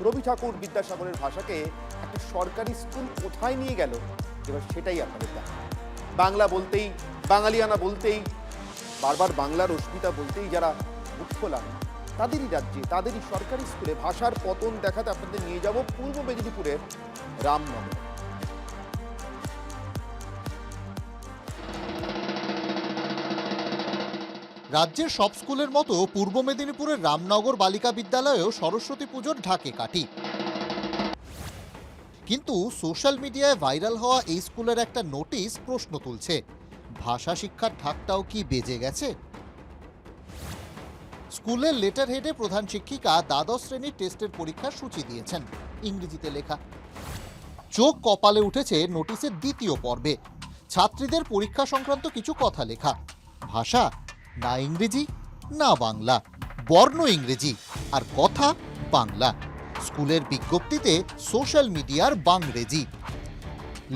রবি ঠাকুর বিদ্যাসাগরের ভাষাকে একটা সরকারি স্কুল কোথায় নিয়ে গেল, এবার সেটাই আপনাদের দেখা। বাংলা বলতেই, বাঙালিয়ানা বলতেই, বারবার বাংলার অস্মিতা বলতেই যারা মুখ খোলান, তাদেরই রাজ্যে, তাদেরই সরকারি স্কুলে ভাষার পতন দেখাতে আপনাদের নিয়ে যাব পূর্ব মেদিনীপুরের রামনগর। রাজ্যের সব স্কুলের মতো পূর্ব মেদিনীপুরের রামনগর বালিকা বিদ্যালয়েও সরস্বতী পুজোর ঢাকে কাঠি। কিন্তু সোশ্যাল মিডিয়ায় ভাইরাল হওয়া এই স্কুলের একটা নোটিশ প্রশ্ন তুলছে, ভাষা শিক্ষার ঢাকটাও কি বেজে গেছে? স্কুলের লেটার হেডে প্রধান শিক্ষিকা দ্বাদশ শ্রেণীর টেস্টের পরীক্ষার সূচি দিয়েছেন, ইংরেজিতে লেখা। চোখ কপালে উঠেছে নোটিশের দ্বিতীয় পর্বে। ছাত্রীদের পরীক্ষা সংক্রান্ত কিছু কথা লেখা, ভাষা না ইংরেজি না বাংলা, বর্ণ ইংরেজি আর কথা বাংলা। স্কুলের বিজ্ঞপ্তিতে সোশ্যাল মিডিয়ার বাংরেজি।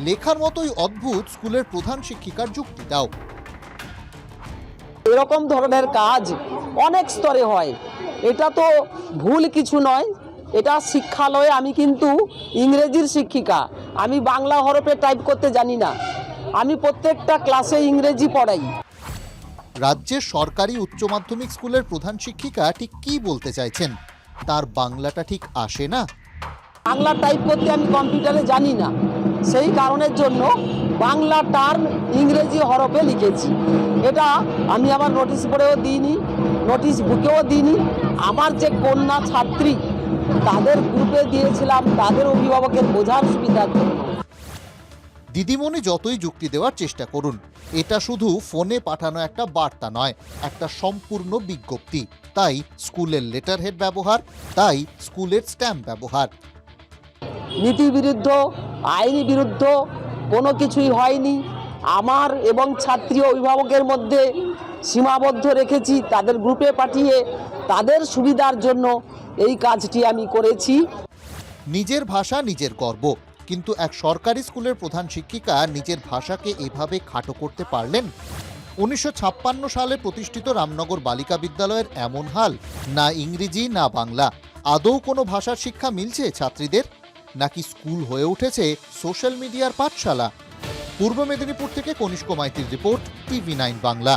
লেখার মতোই অদ্ভুত স্কুলের প্রধান শিক্ষিকার যুক্তিটাও। এরকম ধরনের কাজ অনেক স্তরে হয়, এটা তো ভুল কিছু নয়। এটা শিক্ষালয়ে আমি কিন্তু ইংরেজির শিক্ষিকা, আমি বাংলা হরফে টাইপ করতে জানি না, আমি প্রত্যেকটা ক্লাসে ইংরেজি পড়াই। রাজ্যের সরকারি উচ্চ মাধ্যমিক স্কুলের প্রধান শিক্ষিকা ঠিক কি বলতে চাইছেন? তার বাংলাটা ঠিক আসে না? বাংলা টাইপ করতে আমি কম্পিউটারে জানি না, সেই কারণের জন্য বাংলা টার্ম ইংরেজি হরফে লিখেছি। এটা আমি আবার নোটিশ বোর্ডেও দিইনি, নোটিশ বুকেও দিইনি। আমার যে কন্যা ছাত্রী, তাদের গ্রুপে দিয়েছিলাম, তাদের অভিভাবকের বোঝার সুবিধার জন্য। দিদিমণি যতই যুক্তি দেওয়ার চেষ্টা করুন, এটা শুধু ফোনে পাঠানো একটা বার্তা নয়, একটা সম্পূর্ণ বিজ্ঞপ্তি। তাই স্কুলের লেটার হেড ব্যবহার, তাই স্কুলের স্ট্যাম্প ব্যবহার। নীতি বিরুদ্ধ, আইনি বিরুদ্ধ কোনো কিছুই হয়নি। আমার এবং ছাত্রী অভিভাবকের মধ্যে সীমাবদ্ধ রেখেছি, তাদের গ্রুপে পাঠিয়ে তাদের সুবিধার জন্য এই কাজটি আমি করেছি। নিজের ভাষা নিজের গর্ব, কিন্তু এক সরকারি স্কুলের প্রধান শিক্ষিকা নিজের ভাষাকে এভাবে খাটো করতে পারলেন? 1956 সালে প্রতিষ্ঠিত রামনগর বালিকা বিদ্যালয়ের এমন হাল, না ইংরেজি না বাংলা। আদৌ কোনো ভাষার শিক্ষা মিলছে ছাত্রীদের, নাকি স্কুল হয়ে উঠেছে সোশ্যাল মিডিয়ার পাঠশালা? পূর্ব মেদিনীপুর থেকে কনিষ্ক মাইতির রিপোর্ট, TV9 বাংলা।